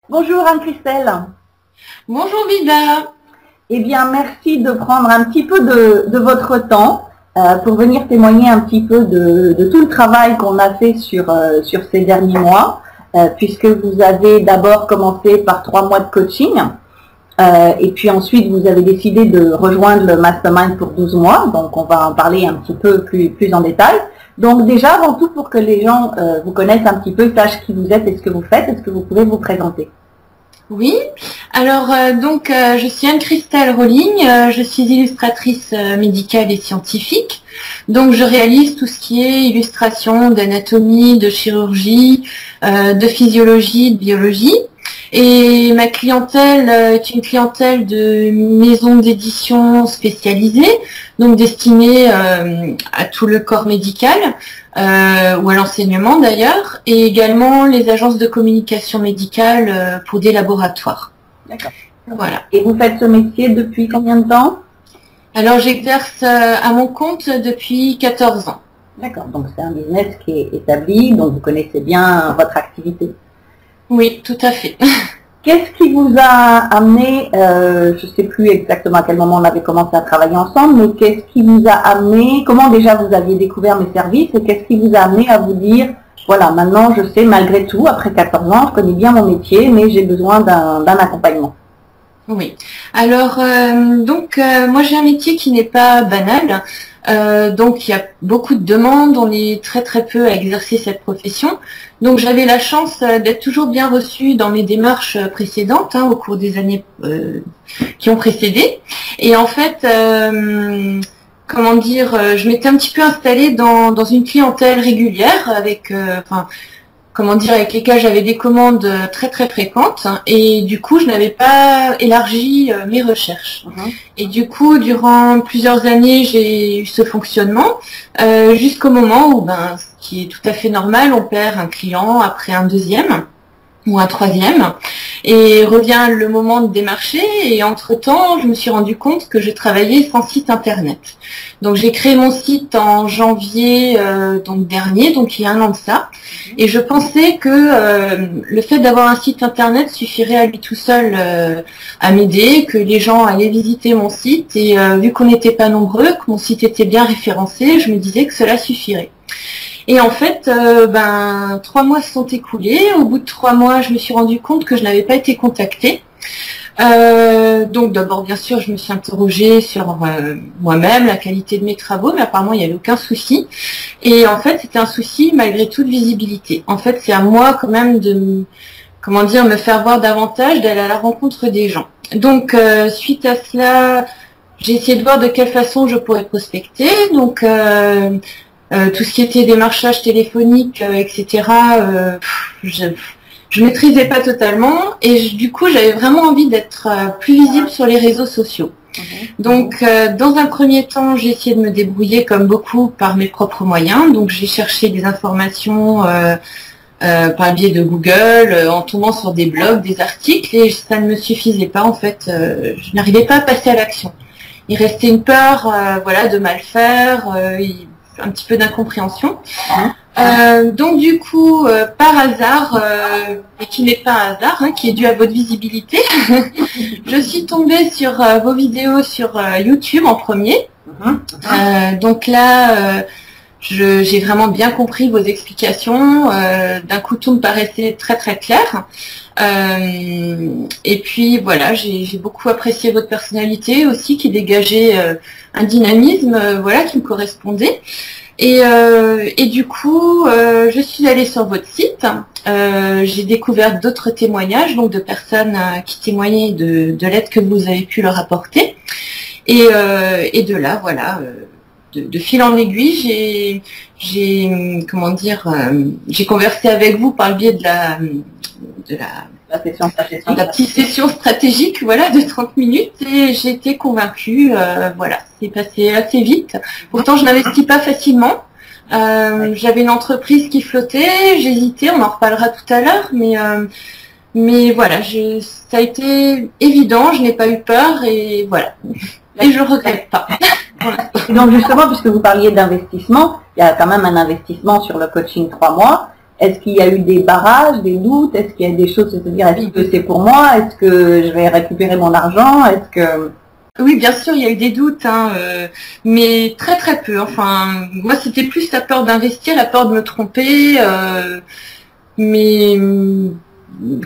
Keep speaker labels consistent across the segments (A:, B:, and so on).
A: Bonjour Anne-Christelle.
B: Bonjour Vida.
A: Eh bien, merci de prendre un petit peu de votre temps pour venir témoigner un petit peu de tout le travail qu'on a fait sur ces derniers mois, puisque vous avez d'abord commencé par 3 mois de coaching, et puis ensuite vous avez décidé de rejoindre le Mastermind pour 12 mois, donc on va en parler un petit peu plus en détail. Donc déjà, avant tout, pour que les gens vous connaissent un petit peu, sachent qui vous êtes et ce que vous faites, est-ce que vous pouvez vous présenter?
B: Oui, alors je suis Anne-Christelle Rolling, je suis illustratrice médicale et scientifique. Donc je réalise tout ce qui est illustration d'anatomie, de chirurgie, de physiologie, de biologie. Et ma clientèle est une clientèle de maisons d'édition spécialisées, donc destinée à tout le corps médical, ou à l'enseignement d'ailleurs, et également les agences de communication médicale pour des laboratoires.
A: D'accord.
B: Voilà.
A: Et vous faites ce métier depuis combien de temps?
B: Alors j'exerce à mon compte depuis 14 ans.
A: D'accord, donc c'est un business qui est établi, donc vous connaissez bien votre activité.
B: Oui, tout à fait.
A: Qu'est-ce qui vous a amené, je ne sais plus exactement à quel moment on avait commencé à travailler ensemble, mais qu'est-ce qui vous a amené, comment déjà vous aviez découvert mes services et qu'est-ce qui vous a amené à vous dire, voilà, maintenant je sais malgré tout, après 14 ans, je connais bien mon métier, mais j'ai besoin d'un accompagnement.
B: Oui. Alors, moi j'ai un métier qui n'est pas banal. Donc il y a beaucoup de demandes, on est très très peu à exercer cette profession. Donc j'avais la chance d'être toujours bien reçue dans mes démarches précédentes, au cours des années qui ont précédé. Et en fait, je m'étais un petit peu installée dans une clientèle régulière avec, avec lesquels j'avais des commandes très très fréquentes, et du coup je n'avais pas élargi mes recherches. Et du coup durant plusieurs années j'ai eu ce fonctionnement jusqu'au moment où, ce qui est tout à fait normal, on perd un client après un deuxième ou un troisième, et revient le moment de démarcher, et entre-temps, je me suis rendu compte que je travaillais sans site internet. Donc j'ai créé mon site en janvier dernier, donc il y a un an de ça, et je pensais que le fait d'avoir un site internet suffirait à lui tout seul à m'aider, que les gens allaient visiter mon site, et vu qu'on n'était pas nombreux, que mon site était bien référencé, je me disais que cela suffirait. Et en fait, 3 mois se sont écoulés. Au bout de 3 mois, je me suis rendu compte que je n'avais pas été contactée. Donc d'abord, bien sûr, je me suis interrogée sur moi-même, la qualité de mes travaux, mais apparemment, il n'y avait aucun souci. Et en fait, c'était un souci malgré toute visibilité. En fait, c'est à moi quand même de me faire voir davantage, d'aller à la rencontre des gens. Donc, suite à cela, j'ai essayé de voir de quelle façon je pourrais prospecter. Donc, tout ce qui était démarchage téléphonique, etc., je maîtrisais pas totalement, et du coup j'avais vraiment envie d'être plus visible sur les réseaux sociaux. Donc dans un premier temps, j'ai essayé de me débrouiller comme beaucoup par mes propres moyens. Donc j'ai cherché des informations par le biais de Google, en tombant sur des blogs, des articles, et ça ne me suffisait pas en fait. Je n'arrivais pas à passer à l'action. Il restait une peur, de mal faire. Un petit peu d'incompréhension. Donc du coup, par hasard, et qui n'est pas un hasard, qui est dû à votre visibilité, je suis tombée sur vos vidéos sur YouTube en premier. Donc là, j'ai vraiment bien compris vos explications. D'un coup, tout me paraissait très très clair. Et puis voilà, j'ai beaucoup apprécié votre personnalité aussi, qui dégageait un dynamisme qui me correspondait. Et du coup, je suis allée sur votre site. J'ai découvert d'autres témoignages, donc de personnes qui témoignaient de l'aide que vous avez pu leur apporter. Et de là, de fil en aiguille, j'ai conversé avec vous par le biais de la petite session stratégique, de 30 minutes, et j'ai été convaincue, c'est passé assez vite. Pourtant, je n'investis pas facilement. J'avais une entreprise qui flottait, j'hésitais, on en reparlera tout à l'heure, mais voilà, ça a été évident, je n'ai pas eu peur, et voilà. Et je ne regrette pas.
A: Donc justement, puisque vous parliez d'investissement, il y a quand même un investissement sur le coaching 3 mois. Est-ce qu'il y a eu des barrages, des doutes? Est-ce qu'il y a des choses, c'est-à-dire est-ce que c'est pour moi? Est-ce que je vais récupérer mon argent? Est-ce que...
B: Oui, bien sûr, il y a eu des doutes, hein, mais très très peu. Enfin, moi, c'était plus la peur d'investir, la peur de me tromper, mais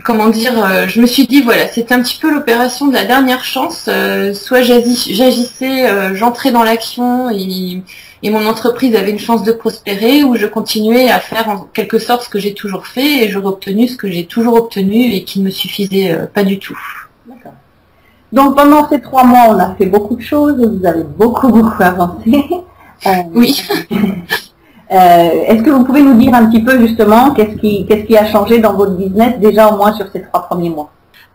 B: comment dire, je me suis dit, voilà, c'était un petit peu l'opération de la dernière chance. Soit j'agissais, j'entrais dans l'action et mon entreprise avait une chance de prospérer, ou je continuais à faire en quelque sorte ce que j'ai toujours fait et j'aurais obtenu ce que j'ai toujours obtenu et qui ne me suffisait pas du tout.
A: D'accord. Donc pendant ces 3 mois, on a fait beaucoup de choses, vous avez beaucoup avancé.
B: Oui.
A: Est-ce que vous pouvez nous dire un petit peu justement qu'est-ce qui a changé dans votre business déjà au moins sur ces 3 premiers mois?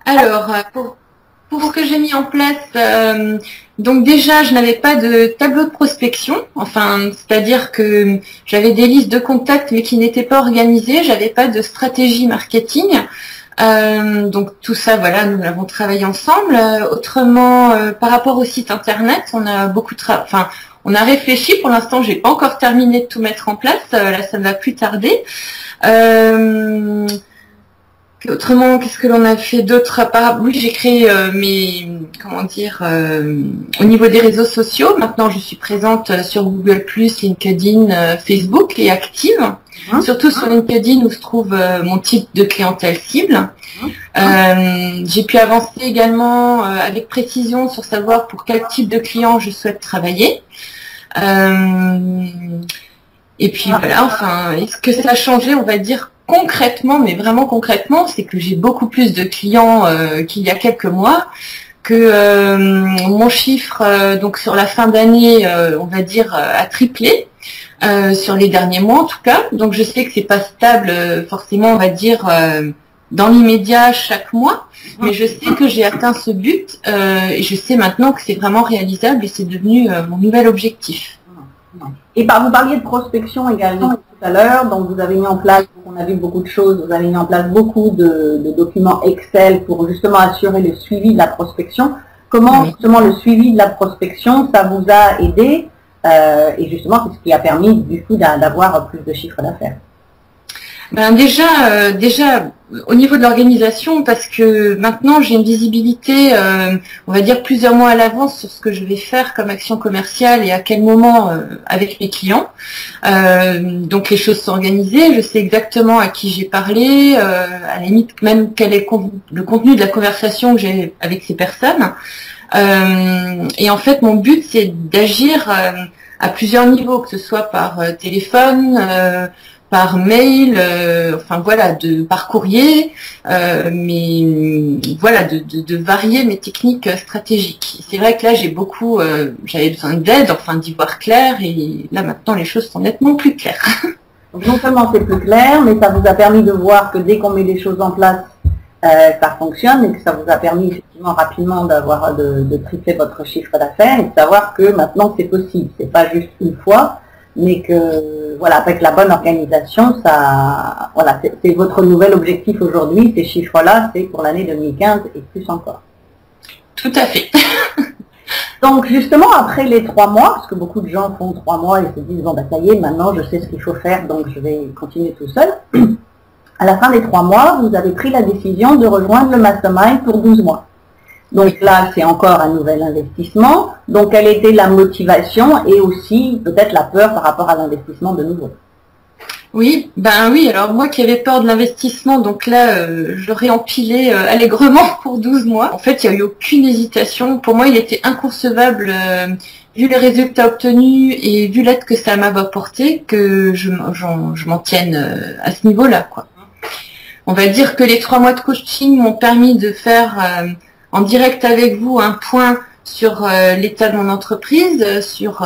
B: Alors, pour ce que j'ai mis en place, donc déjà, je n'avais pas de tableau de prospection, enfin, c'est-à-dire que j'avais des listes de contacts mais qui n'étaient pas organisées, j'avais pas de stratégie marketing. Donc tout ça, voilà, nous l'avons travaillé ensemble. Autrement, par rapport au site internet, on a beaucoup on a réfléchi. Pour l'instant, j'ai pas encore terminé de tout mettre en place. Là, ça ne va plus tarder. Autrement, qu'est-ce que l'on a fait d'autre? Oui, j'ai créé au niveau des réseaux sociaux. Maintenant, je suis présente sur Google+, LinkedIn, Facebook et active. Surtout sur LinkedIn où se trouve mon type de clientèle cible. J'ai pu avancer également avec précision sur savoir pour quel type de client je souhaite travailler. Et puis voilà, enfin, est-ce que ça a changé, on va dire, concrètement, mais vraiment concrètement, c'est que j'ai beaucoup plus de clients qu'il y a quelques mois, que mon chiffre, donc sur la fin d'année, on va dire, a triplé. Sur les derniers mois en tout cas, donc je sais que c'est pas stable forcément, on va dire dans l'immédiat chaque mois, mais je sais que j'ai atteint ce but et je sais maintenant que c'est vraiment réalisable et c'est devenu mon nouvel objectif.
A: Et vous parliez de prospection également tout à l'heure, donc vous avez mis en place, on a vu beaucoup de choses, vous avez mis en place beaucoup de documents Excel pour justement assurer le suivi de la prospection. Comment justement le suivi de la prospection, ça vous a aidé et justement, c'est ce qui a permis du coup d'avoir plus de chiffre d'affaires?
B: Déjà, au niveau de l'organisation, parce que maintenant j'ai une visibilité, on va dire plusieurs mois à l'avance sur ce que je vais faire comme action commerciale et à quel moment avec mes clients. Donc les choses sont organisées, je sais exactement à qui j'ai parlé, à la limite même quel est le contenu de la conversation que j'ai avec ces personnes. Et en fait, mon but, c'est d'agir à plusieurs niveaux, que ce soit par téléphone, par mail, enfin voilà, par courrier, mais voilà, de varier mes techniques stratégiques. C'est vrai que là, j'avais besoin d'aide, enfin d'y voir clair, et là maintenant, les choses sont nettement plus claires.
A: Donc, non seulement c'est plus clair, mais ça vous a permis de voir que dès qu'on met des choses en place, ça fonctionne et que ça vous a permis effectivement rapidement de tripler votre chiffre d'affaires et de savoir que maintenant c'est possible. C'est pas juste une fois, mais que voilà, avec la bonne organisation, ça, voilà, c'est votre nouvel objectif aujourd'hui. Ces chiffres-là, c'est pour l'année 2015 et plus encore.
B: Tout à fait.
A: Donc justement, après les 3 mois, parce que beaucoup de gens font 3 mois et se disent bon ben ça y est, maintenant je sais ce qu'il faut faire, donc je vais continuer tout seul. À la fin des 3 mois, vous avez pris la décision de rejoindre le mastermind pour 12 mois. Donc là, c'est encore un nouvel investissement. Donc, quelle était la motivation et aussi peut-être la peur par rapport à l'investissement de nouveau?
B: Oui, alors moi qui avais peur de l'investissement, donc là, j'aurais empilé allègrement pour 12 mois. En fait, il n'y a eu aucune hésitation. Pour moi, il était inconcevable, vu les résultats obtenus et vu l'aide que ça m'avait apporté, que je m'en tienne à ce niveau-là, quoi. On va dire que les 3 mois de coaching m'ont permis de faire en direct avec vous un point sur l'état de mon entreprise, sur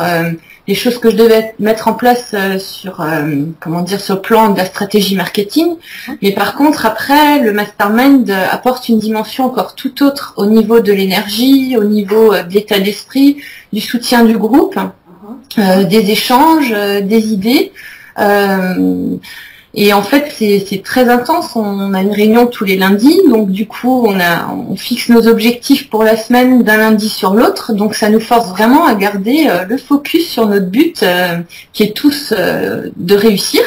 B: les choses que je devais mettre en place sur sur le plan de la stratégie marketing. Mais par contre, après, le mastermind apporte une dimension encore tout autre au niveau de l'énergie, au niveau de l'état d'esprit, du soutien du groupe, des échanges, des idées. Et en fait, c'est très intense. On a une réunion tous les lundis, donc du coup, on fixe nos objectifs pour la semaine d'un lundi sur l'autre. Donc ça nous force vraiment à garder le focus sur notre but, qui est tous de réussir.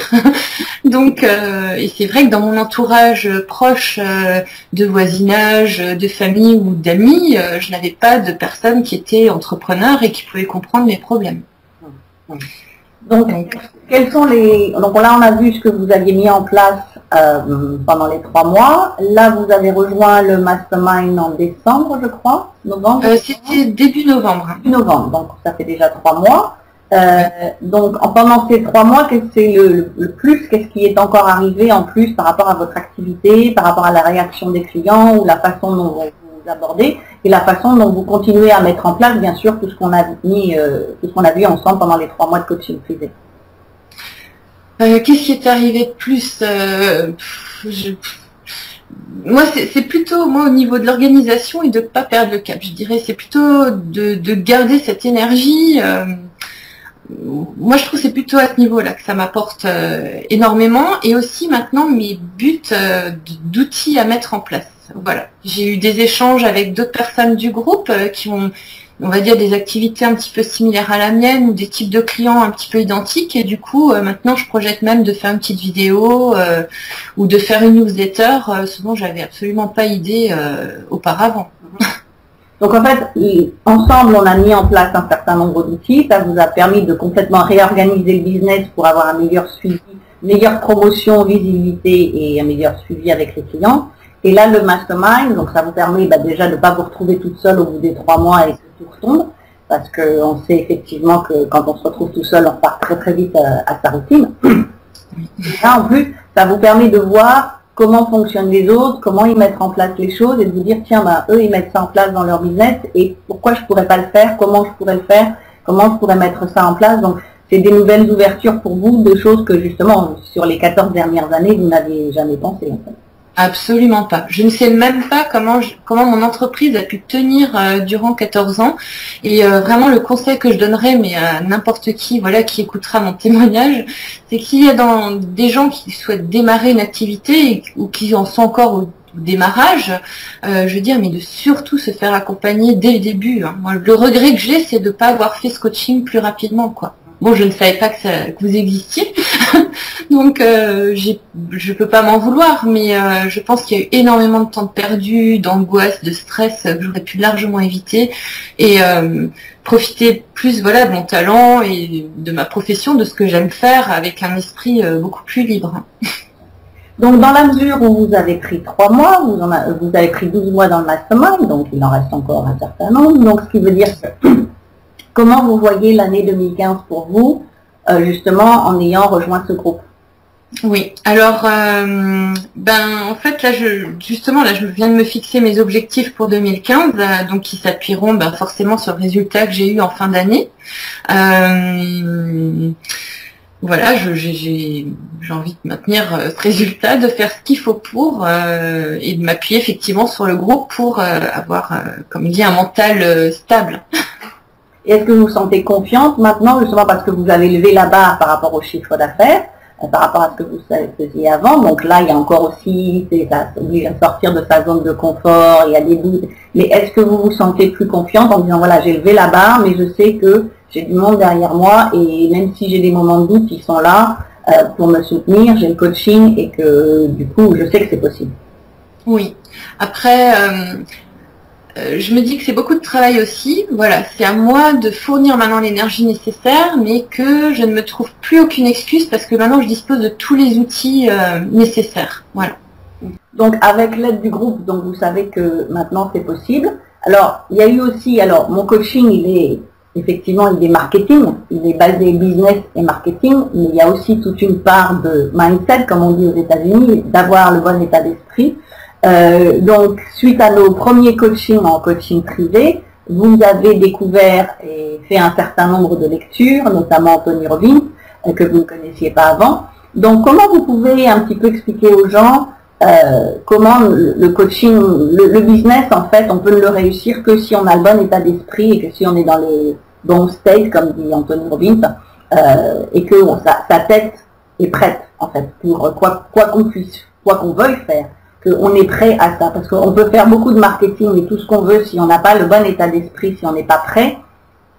B: Donc, et c'est vrai que dans mon entourage proche de voisinage, de famille ou d'amis, je n'avais pas de personnes qui étaient entrepreneurs et qui pouvaient comprendre mes problèmes.
A: Donc, quels sont les... Donc là, on a vu ce que vous aviez mis en place pendant les 3 mois. Là, vous avez rejoint le mastermind en décembre, je crois, novembre.
B: C'était début novembre.
A: Début novembre, donc ça fait déjà 3 mois. Donc, pendant ces 3 mois, qu'est-ce que c'est le plus, qu'est-ce qui est encore arrivé en plus par rapport à votre activité, par rapport à la réaction des clients ou la façon dont vous abordez et la façon dont vous continuez à mettre en place, bien sûr, tout ce qu'on a mis, tout ce qu'on a vu ensemble pendant les 3 mois de coaching privé.
B: Qu'est-ce qui est arrivé de plus Moi, c'est plutôt moi au niveau de l'organisation et de ne pas perdre le cap. Je dirais, c'est plutôt de garder cette énergie. Moi, je trouve que c'est plutôt à ce niveau-là que ça m'apporte énormément. Et aussi maintenant mes buts d'outils à mettre en place. Voilà. J'ai eu des échanges avec d'autres personnes du groupe qui ont, on va dire, des activités un petit peu similaires à la mienne ou des types de clients un petit peu identiques. Et du coup, maintenant, je projette même de faire une petite vidéo ou de faire une newsletter, ce dont j'avais absolument pas idée auparavant.
A: Donc en fait, ensemble, on a mis en place un certain nombre d'outils. Ça vous a permis de complètement réorganiser le business pour avoir un meilleur suivi, meilleure promotion, visibilité et un meilleur suivi avec les clients. Et là, le mastermind, donc ça vous permet déjà de ne pas vous retrouver toute seule au bout des 3 mois et que tout retombe, parce qu'on sait effectivement que quand on se retrouve tout seul, on repart très très vite à sa routine. Et là, en plus, ça vous permet de voir comment fonctionnent les autres, comment ils mettent en place les choses et de vous dire, tiens, eux, ils mettent ça en place dans leur business et pourquoi je pourrais pas le faire, comment je pourrais le faire, comment je pourrais mettre ça en place. Donc, c'est des nouvelles ouvertures pour vous, de choses que justement, sur les 14 dernières années, vous n'aviez jamais pensé en fait.
B: Absolument pas. Je ne sais même pas comment mon entreprise a pu tenir durant 14 ans. Et vraiment, le conseil que je donnerais, mais à n'importe qui, voilà, qui écoutera mon témoignage, c'est qu'il y a des gens qui souhaitent démarrer une activité ou qui en sont encore au démarrage, je veux dire, mais de surtout se faire accompagner dès le début. Hein. Moi, le regret que j'ai, c'est de ne pas avoir fait ce coaching plus rapidement, quoi. Bon, je ne savais pas que vous existiez, donc je peux pas m'en vouloir, mais je pense qu'il y a eu énormément de temps perdu, d'angoisse, de stress que j'aurais pu largement éviter et profiter plus, voilà, de mon talent et de ma profession, de ce que j'aime faire, avec un esprit beaucoup plus libre.
A: Donc, dans la mesure où vous avez pris 3 mois, vous avez pris 12 mois dans le mastermind, donc il en reste encore un certain nombre. Donc, ce qui veut dire que comment vous voyez l'année 2015 pour vous, justement, en ayant rejoint ce groupe?
B: Oui, alors, en fait, là, je viens de me fixer mes objectifs pour 2015, donc qui s'appuieront forcément sur le résultat que j'ai eu en fin d'année. Voilà, j'ai envie de maintenir ce résultat, de faire ce qu'il faut pour, et de m'appuyer effectivement sur le groupe pour avoir, comme dit, un mental stable.
A: Et est-ce que vous vous sentez confiante maintenant, justement parce que vous avez levé la barre par rapport au chiffre d'affaires, par rapport à ce que vous faisiez avant? Donc là, il y a encore aussi, ça oblige à sortir de sa zone de confort, il y a des doutes. Mais est-ce que vous vous sentez plus confiante en disant, voilà, j'ai levé la barre, mais je sais que j'ai du monde derrière moi et même si j'ai des moments de doute, ils sont là pour me soutenir, j'ai le coaching et que du coup, je sais que c'est possible.
B: Oui. Après, je me dis que c'est beaucoup de travail aussi. Voilà, c'est à moi de fournir maintenant l'énergie nécessaire, mais que je ne me trouve plus aucune excuse parce que maintenant je dispose de tous les outils nécessaires. Voilà.
A: Donc avec l'aide du groupe, donc vous savez que maintenant c'est possible. Alors il y a eu aussi, alors mon coaching il est marketing, il est basé business et marketing, mais il y a aussi toute une part de mindset, comme on dit aux États-Unis, d'avoir le bon état d'esprit. Donc, suite à nos premiers coachings en coaching privé, vous avez découvert et fait un certain nombre de lectures, notamment Tony Robbins, que vous ne connaissiez pas avant. Donc, comment vous pouvez un petit peu expliquer aux gens comment le coaching, le business, en fait, on peut ne le réussir que si on a le bon état d'esprit et que si on est dans le bon state, comme dit Anthony Robbins, et que sa tête est prête en fait, pour quoi qu'on puisse, quoi qu'on veuille faire, qu'on est prêt à ça. Parce qu'on peut faire beaucoup de marketing et tout ce qu'on veut, si on n'a pas le bon état d'esprit, si on n'est pas prêt,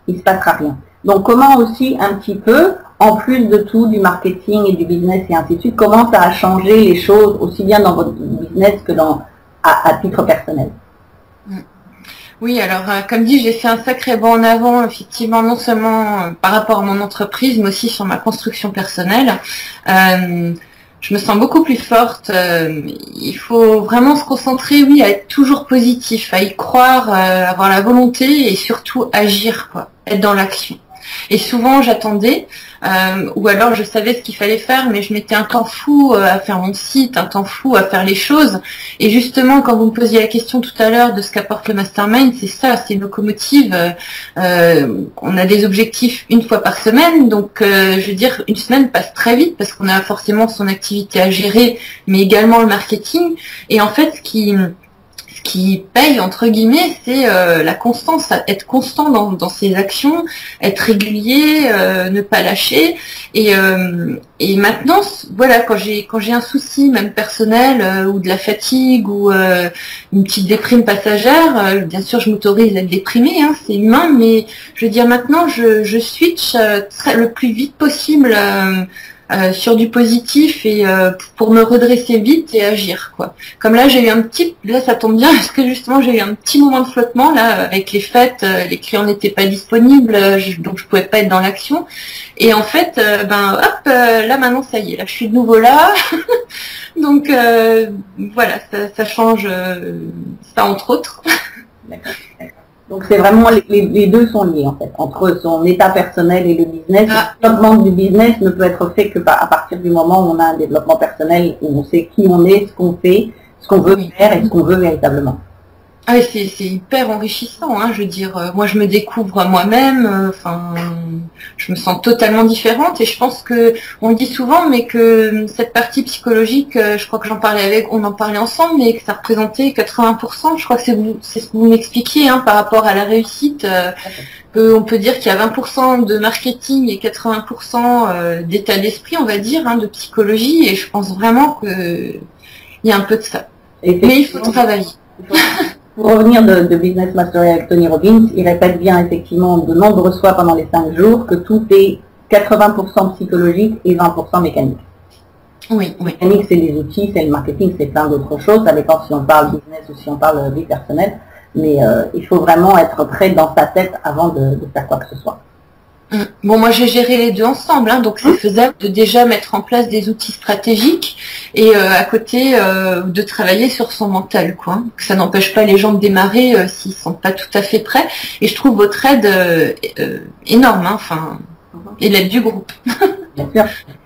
A: il ne se passera rien. Donc comment aussi un petit peu, en plus de tout, du marketing et du business et ainsi de suite, comment ça a changé les choses, aussi bien dans votre business que à titre personnel?
B: Oui, alors comme dit, j'ai fait un sacré bond en avant, effectivement, non seulement par rapport à mon entreprise, mais aussi sur ma construction personnelle. Je me sens beaucoup plus forte. Il faut vraiment se concentrer, oui, à être toujours positif, à y croire, avoir la volonté et surtout agir, quoi, être dans l'action. Et souvent, j'attendais, ou alors je savais ce qu'il fallait faire, mais je mettais un temps fou à faire mon site, un temps fou à faire les choses. Et justement, quand vous me posiez la question tout à l'heure de ce qu'apporte le mastermind, c'est ça, c'est une locomotive. On a des objectifs une fois par semaine, donc je veux dire, une semaine passe très vite parce qu'on a forcément son activité à gérer, mais également le marketing. Et en fait, ce qui paye, entre guillemets, c'est la constance, être constant dans ses actions, être régulier, ne pas lâcher. Et maintenant, voilà, quand j'ai un souci, même personnel, ou de la fatigue, ou une petite déprime passagère, bien sûr, je m'autorise à être déprimée, hein, c'est humain, mais je veux dire, maintenant, je switch le plus vite possible sur du positif et pour me redresser vite et agir, quoi. Comme là, j'ai eu là ça tombe bien parce que justement j'ai eu un petit moment de flottement là avec les fêtes, les clients n'étaient pas disponibles, donc je pouvais pas être dans l'action. Et en fait, là maintenant ça y est, là je suis de nouveau là. Donc voilà, ça change ça entre autres.
A: D'accord. Donc c'est vraiment, les deux sont liés en fait, entre son état personnel et le business. Le développement du business ne peut être fait que à partir du moment où on a un développement personnel, où on sait qui on est, ce qu'on fait, ce qu'on veut faire et ce qu'on veut véritablement.
B: Ah oui, c'est hyper enrichissant, hein, je veux dire, moi je me découvre moi-même, je me sens totalement différente et je pense que, on le dit souvent, mais que cette partie psychologique, je crois que on en parlait ensemble, mais que ça représentait 80%, je crois que c'est ce que vous m'expliquiez, hein, par rapport à la réussite, on peut dire qu'il y a 20% de marketing et 80% d'état d'esprit, on va dire, hein, de psychologie, et je pense vraiment qu'il y a un peu de ça. Mais il faut travailler.
A: Pour revenir de Business Mastery avec Tony Robbins, il répète bien effectivement de nombreuses fois pendant les 5 jours que tout est 80% psychologique et 20% mécanique.
B: Oui, oui.
A: Mécanique, c'est les outils, c'est le marketing, c'est plein d'autres choses. Ça dépend si on parle business ou si on parle vie personnelle. Mais il faut vraiment être prêt dans sa tête avant de faire quoi que ce soit.
B: Bon, moi j'ai géré les deux ensemble, hein, donc c'est faisable de déjà mettre en place des outils stratégiques et à côté de travailler sur son mental, quoi. Ça n'empêche pas les gens de démarrer s'ils sont pas tout à fait prêts. Et je trouve votre aide énorme, hein, et l'aide du groupe.
A: Bien sûr.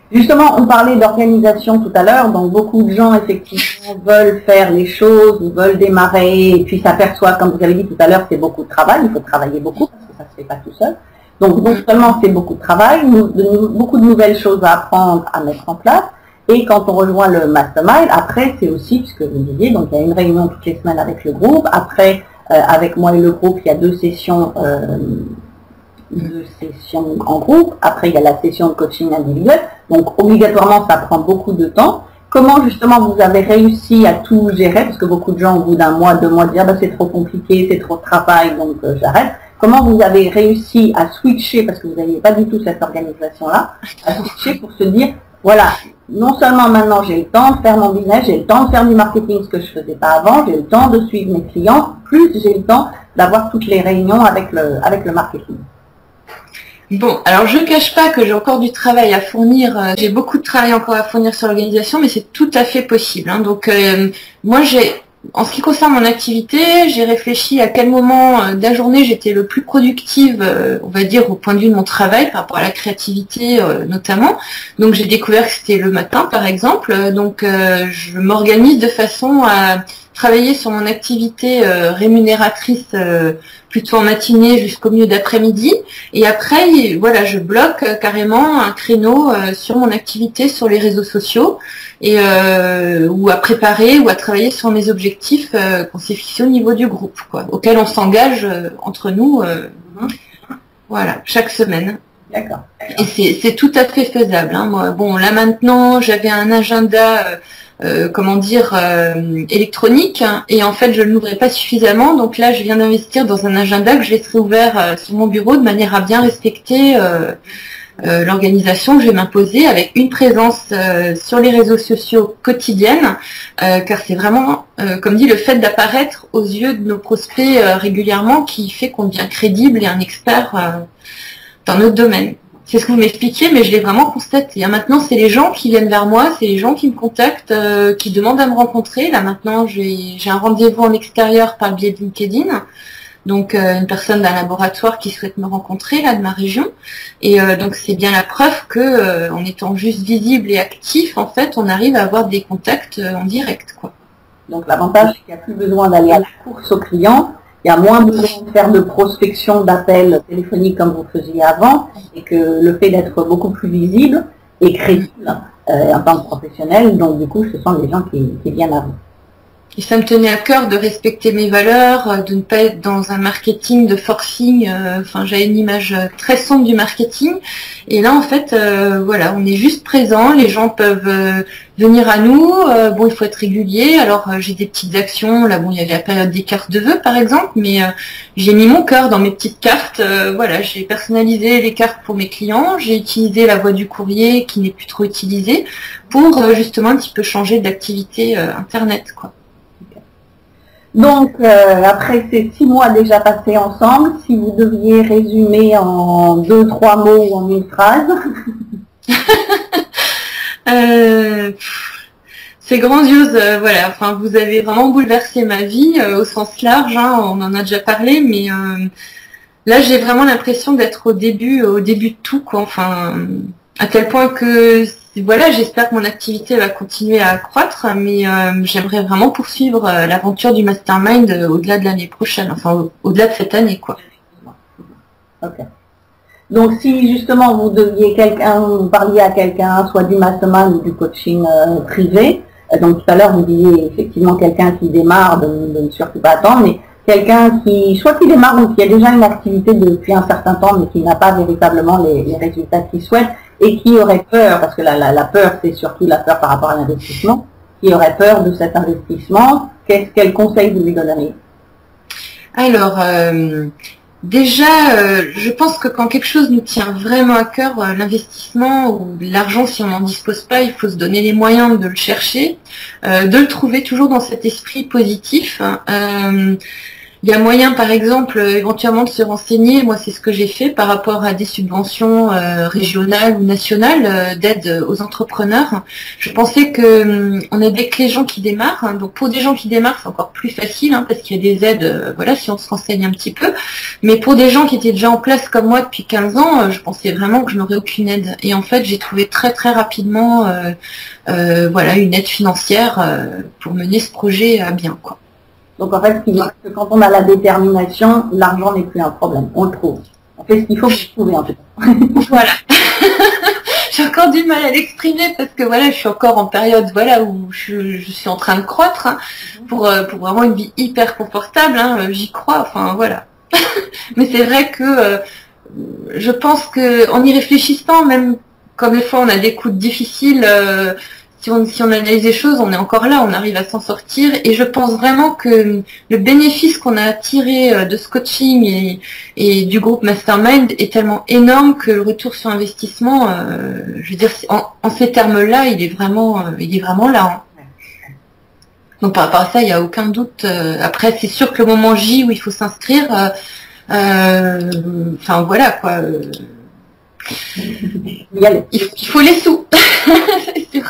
A: Justement, on parlait d'organisation tout à l'heure, donc beaucoup de gens effectivement veulent faire les choses, veulent démarrer, et puis s'aperçoivent, comme vous avez dit tout à l'heure, c'est beaucoup de travail, il faut travailler beaucoup parce que ça se fait pas tout seul. Donc non seulement c'est beaucoup de travail, beaucoup de nouvelles choses à apprendre, à mettre en place, et quand on rejoint le mastermind, après c'est aussi, puisque vous disiez, donc il y a une réunion toutes les semaines avec le groupe, après avec moi et le groupe, il y a deux sessions en groupe, après il y a la session de coaching individuel, donc obligatoirement ça prend beaucoup de temps. Comment justement vous avez réussi à tout gérer, parce que beaucoup de gens au bout d'un mois, 2 mois disent c'est trop compliqué, c'est trop de travail, donc j'arrête. Comment vous avez réussi à switcher, parce que vous n'aviez pas du tout cette organisation-là, à switcher pour se dire, voilà, non seulement maintenant j'ai le temps de faire mon business, j'ai le temps de faire du marketing, ce que je ne faisais pas avant, j'ai le temps de suivre mes clients, plus j'ai le temps d'avoir toutes les réunions avec le marketing.
B: Bon, alors je ne cache pas que j'ai encore du travail à fournir, j'ai beaucoup de travail encore à fournir sur l'organisation, mais c'est tout à fait possible, hein. Donc moi en ce qui concerne mon activité, j'ai réfléchi à quel moment de la journée j'étais le plus productive, on va dire, au point de vue de mon travail, par rapport à la créativité notamment. Donc j'ai découvert que c'était le matin, par exemple. Donc je m'organise de façon à travailler sur mon activité rémunératrice plutôt en matinée jusqu'au milieu d'après-midi. Et après, voilà, je bloque carrément un créneau sur mon activité sur les réseaux sociaux et ou à préparer ou à travailler sur mes objectifs qu'on s'est fixés au niveau du groupe, quoi, auquel on s'engage entre nous, voilà, chaque semaine.
A: D'accord.
B: Et c'est tout à fait faisable. Hein. Moi, bon, là maintenant, j'avais un agenda, électronique, hein, et en fait, je ne l'ouvrais pas suffisamment. Donc là, je viens d'investir dans un agenda que je laisserai ouvert sur mon bureau de manière à bien respecter l'organisation que je vais m'imposer avec une présence sur les réseaux sociaux quotidienne, car c'est vraiment, comme dit, le fait d'apparaître aux yeux de nos prospects régulièrement qui fait qu'on devient crédible et un expert dans notre domaine. C'est ce que vous m'expliquiez, mais je l'ai vraiment constaté. Maintenant, c'est les gens qui viennent vers moi, c'est les gens qui me contactent, qui demandent à me rencontrer. Là, maintenant, j'ai un rendez-vous en extérieur par le biais de LinkedIn. Donc, une personne d'un laboratoire qui souhaite me rencontrer, là, de ma région. Et donc, c'est bien la preuve que, en étant juste visible et actif, en fait, on arrive à avoir des contacts en direct, quoi.
A: Donc, l'avantage, c'est qu'il n'y a plus besoin d'aller à la course aux clients. Il y a moins besoin de faire de prospection, d'appels téléphoniques comme vous faisiez avant, et que le fait d'être beaucoup plus visible et crédible en tant que professionnel, donc du coup, ce sont les gens qui viennent à vous.
B: Et ça me tenait à cœur de respecter mes valeurs, de ne pas être dans un marketing de forcing. Enfin, j'avais une image très sombre du marketing. Et là, en fait, voilà, on est juste présent. Les gens peuvent venir à nous. Bon, il faut être régulier. Alors, j'ai des petites actions. Là, bon, il y avait la période des cartes de vœux, par exemple, mais j'ai mis mon cœur dans mes petites cartes. Voilà, j'ai personnalisé les cartes pour mes clients. J'ai utilisé la voie du courrier qui n'est plus trop utilisée pour justement un petit peu changer d'activité Internet, quoi.
A: Donc, après ces 6 mois déjà passés ensemble, si vous deviez résumer en 2-3 mots ou en une phrase.
B: C'est grandiose, voilà. Enfin, vous avez vraiment bouleversé ma vie au sens large. Hein, on en a déjà parlé, mais là, j'ai vraiment l'impression d'être au début de tout, quoi. Enfin, à tel point que voilà, j'espère que mon activité va continuer à accroître, mais j'aimerais vraiment poursuivre l'aventure du mastermind au-delà de l'année prochaine, enfin au-delà de cette année, quoi.
A: Ok. Donc si justement vous parliez à quelqu'un, soit du mastermind ou du coaching privé, donc tout à l'heure vous disiez effectivement quelqu'un qui démarre, de ne surtout pas attendre, mais quelqu'un soit qui démarre ou qui a déjà une activité depuis un certain temps, mais qui n'a pas véritablement les résultats qu'il souhaite, et qui aurait peur, parce que la peur, c'est surtout la peur par rapport à l'investissement, qui aurait peur de cet investissement, quel conseil vous lui donneriez?
B: Alors, déjà, je pense que quand quelque chose nous tient vraiment à cœur, l'investissement ou l'argent, si on n'en dispose pas, il faut se donner les moyens de le chercher, de le trouver toujours dans cet esprit positif. Il y a moyen, par exemple, éventuellement de se renseigner. Moi, c'est ce que j'ai fait par rapport à des subventions régionales ou nationales d'aide aux entrepreneurs. Je pensais que on aidait que les gens qui démarrent. Hein. Donc, pour des gens qui démarrent, c'est encore plus facile, hein, parce qu'il y a des aides, voilà, si on se renseigne un petit peu. Mais pour des gens qui étaient déjà en place comme moi depuis 15 ans, je pensais vraiment que je n'aurais aucune aide. Et en fait, j'ai trouvé très très rapidement, voilà, une aide financière pour mener ce projet à bien, quoi.
A: Donc en fait, ce qui marque, c'est que quand on a la détermination, l'argent n'est plus un problème. On le trouve. On fait ce qu'il faut pour le trouver en tout cas.
B: Voilà. J'ai encore du mal à l'exprimer parce que voilà, je suis encore en période voilà où je suis en train de croître, hein, pour vraiment une vie hyper confortable. Hein, j'y crois. Enfin voilà. Mais c'est vrai que je pense que en y réfléchissant, même comme des fois on a des coups difficiles. Si on analyse les choses, on est encore là, on arrive à s'en sortir. Et je pense vraiment que le bénéfice qu'on a tiré de ce coaching et du groupe Mastermind est tellement énorme que le retour sur investissement, je veux dire, en ces termes-là, il est vraiment là. Hein. Donc par rapport à ça, il n'y a aucun doute. Après, c'est sûr que le moment J où il faut s'inscrire, enfin voilà quoi. Il faut les sous. C'est sûr.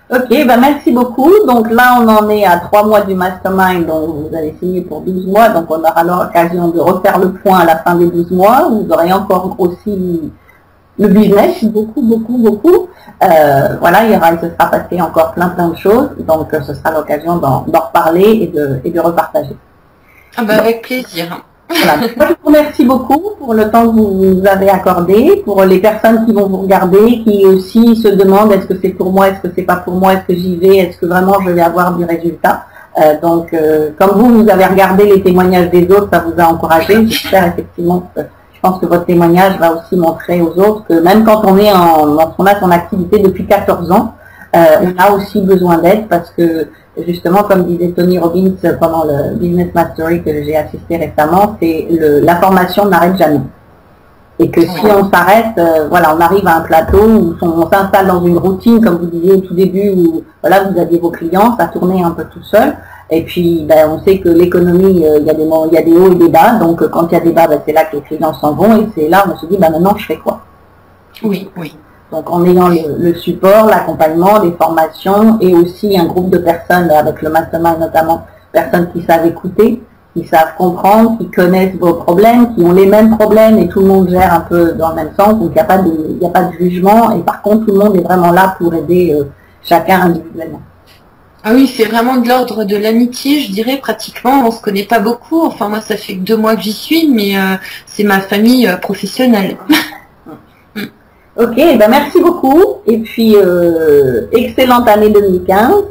A: Ok, ben merci beaucoup. Donc là, on en est à 3 mois du mastermind, donc vous avez signé pour 12 mois, donc on aura l'occasion de refaire le point à la fin des 12 mois. Vous aurez encore aussi le business, beaucoup. Voilà, il se sera passé encore plein de choses, donc ce sera l'occasion d'en reparler et de repartager.
B: Ah ben, avec plaisir.
A: Voilà. Moi, je vous remercie beaucoup pour le temps que vous avez accordé, pour les personnes qui vont vous regarder, qui aussi se demandent est-ce que c'est pour moi, est-ce que c'est pas pour moi, est-ce que j'y vais, est-ce que vraiment je vais avoir du résultat. Donc, comme vous avez regardé les témoignages des autres, ça vous a encouragé. J'espère effectivement que je pense que votre témoignage va aussi montrer aux autres que même quand on est on a son activité depuis 14 ans, on a aussi besoin d'aide parce que justement, comme disait Tony Robbins pendant le Business Mastery que j'ai assisté récemment, c'est la formation n'arrête jamais. Et que si on s'arrête, voilà, on arrive à un plateau où on s'installe dans une routine, comme vous disiez au tout début, où voilà, vous aviez vos clients, ça tournait un peu tout seul. Et puis, ben, on sait que l'économie, il y a des hauts et des bas. Donc, quand il y a des bas, ben, c'est là que les clients s'en vont. Et c'est là où on se dit, ben, maintenant, je fais quoi?
B: Oui, oui.
A: Donc, en ayant le support, l'accompagnement, les formations et aussi un groupe de personnes, avec le mastermind notamment, personnes qui savent écouter, qui savent comprendre, qui connaissent vos problèmes, qui ont les mêmes problèmes et tout le monde gère un peu dans le même sens. Donc, il n'y a pas de jugement. Et par contre, tout le monde est vraiment là pour aider chacun individuellement.
B: Ah oui, c'est vraiment de l'ordre de l'amitié, je dirais, pratiquement. On se connaît pas beaucoup. Enfin, moi, ça fait que 2 mois que j'y suis, mais c'est ma famille professionnelle.
A: Ok, ben merci beaucoup. Et puis, excellente année 2015.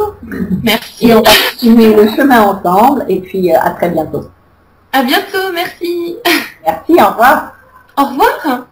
B: Merci.
A: Et on va continuer le chemin ensemble. Et puis, à très bientôt.
B: À bientôt, merci.
A: Merci, au revoir.
B: Au revoir.